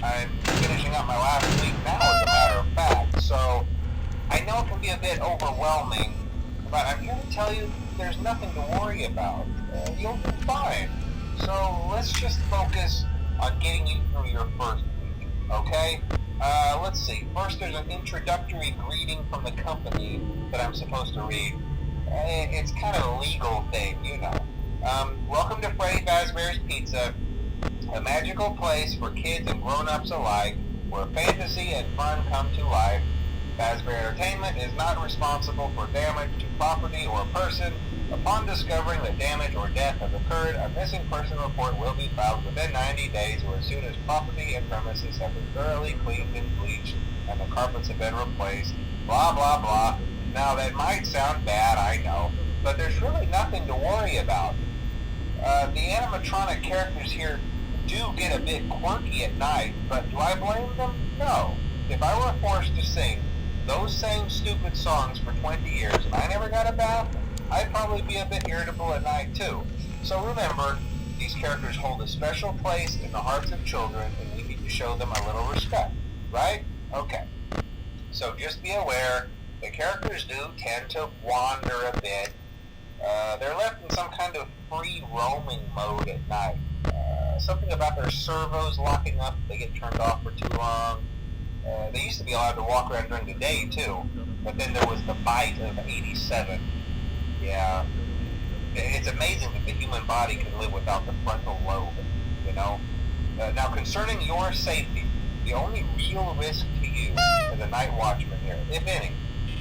I'm finishing up my last week now, as a matter of fact, so I know it can be a bit overwhelming, but I'm here to tell you there's nothing to worry about. You'll be fine. So let's just focus on getting you through your first week, okay? Let's see. First, there's an introductory greeting from the company that I'm supposed to read. It's kind of a legal thing, you know. Welcome to Freddy Fazbear's Pizza, a magical place for kids and grown-ups alike, where fantasy and fun come to life. Fazbear Entertainment is not responsible for damage to property or person. Upon discovering that damage or death has occurred, a missing person report will be filed within 90 days or as soon as property and premises have been thoroughly cleaned and bleached and the carpets have been replaced. Blah, blah, blah. Now, that might sound bad, I know, but there's really nothing to worry about. The animatronic characters here do get a bit quirky at night, but do I blame them? No. If I were forced to sing those same stupid songs for 20 years and I never got a bath, I'd probably be a bit irritable at night too. So remember, these characters hold a special place in the hearts of children and we need to show them a little respect, right? Okay. So just be aware, the characters do tend to wander a bit. They're left in some kind of free roaming mode at night. Something about their servos locking up if they get turned off for too long. They used to be allowed to walk around during the day too, but then there was the bite of 87. Yeah, it's amazing that the human body can live without the frontal lobe, you know? Now, concerning your safety, the only real risk to you as a night watchman here, if any,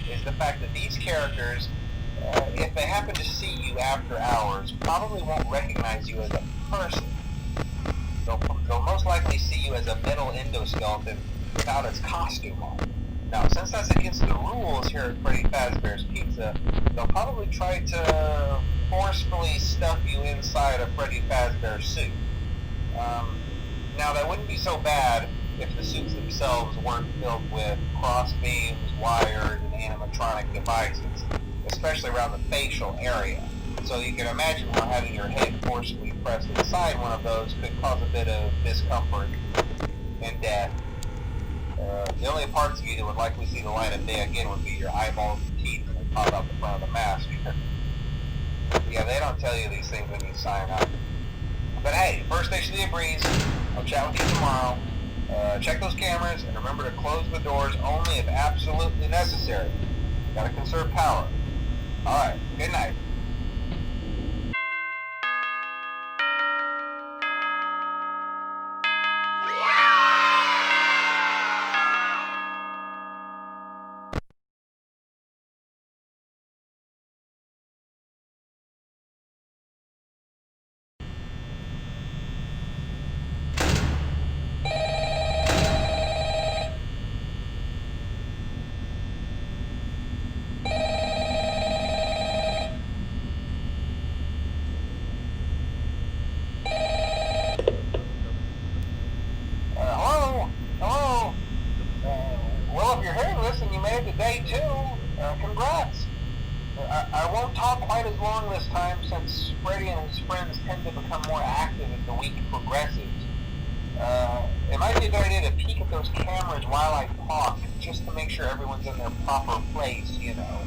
is the fact that these characters, if they happen to see you after hours, probably won't recognize you as a person. They'll most likely see you as a metal endoskeleton without its costume on. Now, since that's against the rules here at Freddy Fazbear's Pizza, they'll probably try to forcefully stuff you inside a Freddy Fazbear suit. Now, that wouldn't be so bad if the suits themselves weren't filled with cross beams, wires, and animatronic devices, especially around the facial area. So you can imagine how having your head forcefully pressed inside one of those could cause a bit of discomfort and death. The only parts of you that would likely see the light of day again would be your eyeballs and teeth when they pop out the front of the mask. Yeah, they don't tell you these things when you sign up. But hey, first station of the breeze. I'll chat with you tomorrow. Check those cameras and remember to close the doors only if absolutely necessary. Gotta conserve power. Alright, good night. Day two, congrats. I won't talk quite as long this time since Freddy and his friends tend to become more active as the week progresses. It might be a good idea to peek at those cameras while I talk, just to make sure everyone's in their proper place, you know.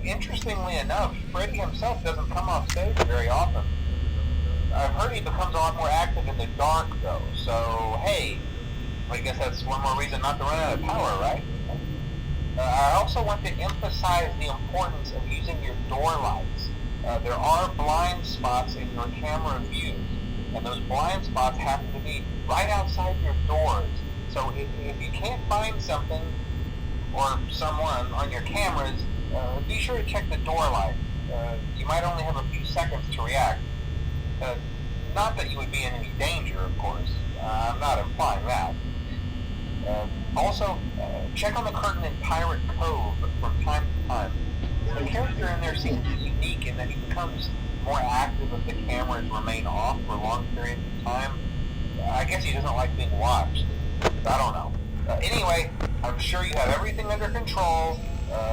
Interestingly enough, Freddy himself doesn't come off stage very often. I've heard he becomes a lot more active in the dark, though, so hey, I guess that's one more reason not to run out of power, right? I also want to emphasize the importance of using your door lights. There are blind spots in your camera views, and those blind spots happen to be right outside your doors. So if you can't find something or someone on your cameras, be sure to check the door light. You might only have a few seconds to react. Not that you would be in any danger, of course. I'm not implying that. Also, check on the curtain in Pirate Cove from time to time. The character in there seems unique in that he becomes more active if the cameras remain off for long periods of time. I guess he doesn't like being watched. I don't know. Anyway, I'm sure you have everything under control.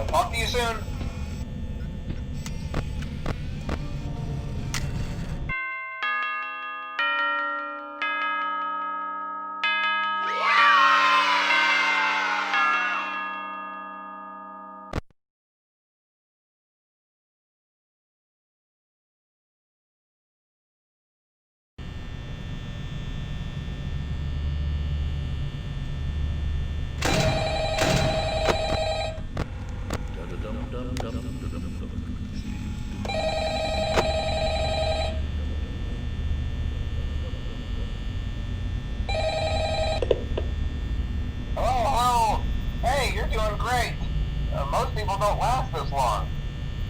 Talk to you soon. don't last this long.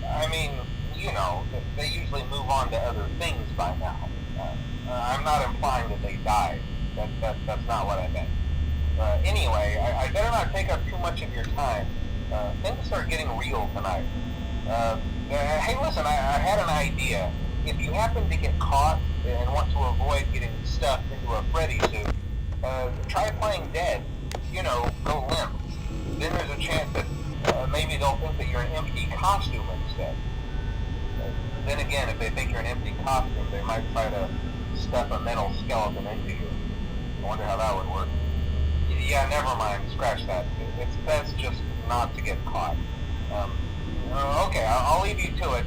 I mean, you know, they usually move on to other things by now. I'm not implying that they died. That's not what I meant. Anyway, I better not take up too much of your time. Things start getting real tonight. Hey, listen, I had an idea. If you happen to get caught and want to avoid getting stuffed into a Freddy suit, try playing dead. You know, go limp. Then there's a chance that maybe they'll think that you're an empty costume instead. Then again, if they think you're an empty costume, they might try to stuff a metal skeleton into you. I wonder how that would work. Yeah, never mind. Scratch that. It's best just not to get caught. Okay, I'll leave you to it.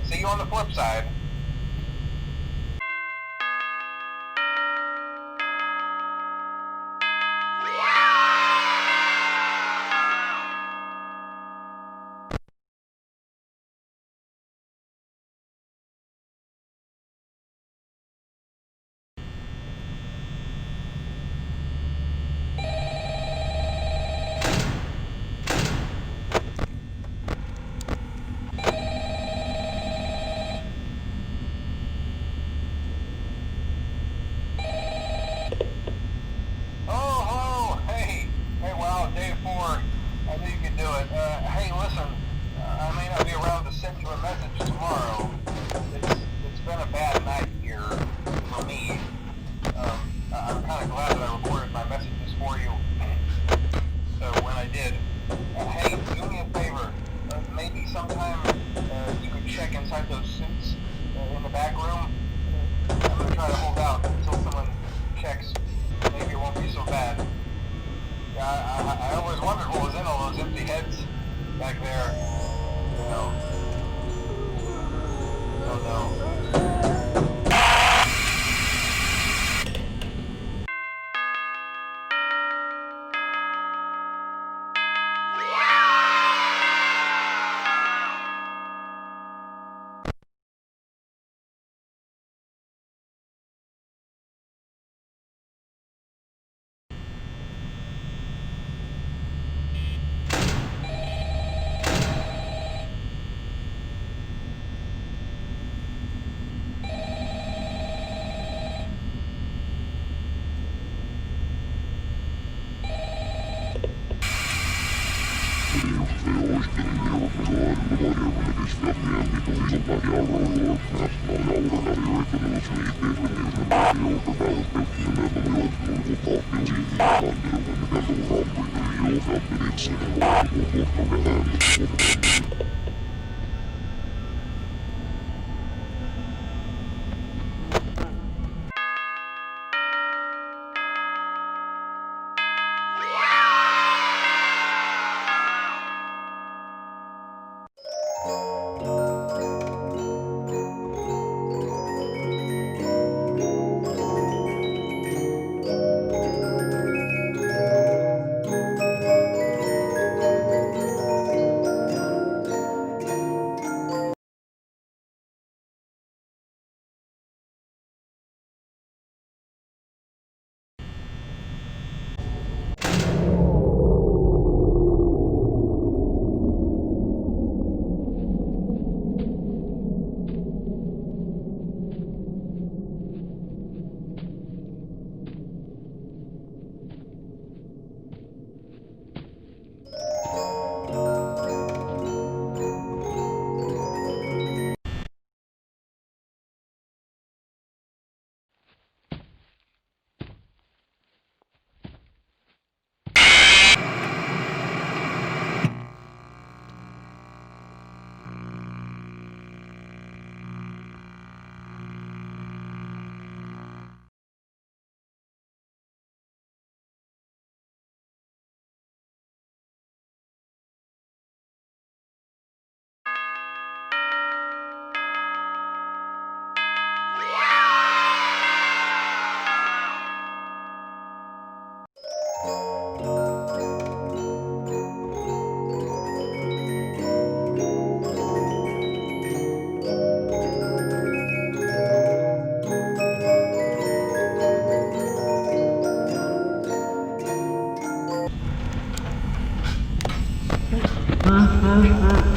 See you on the flip side. Мгм.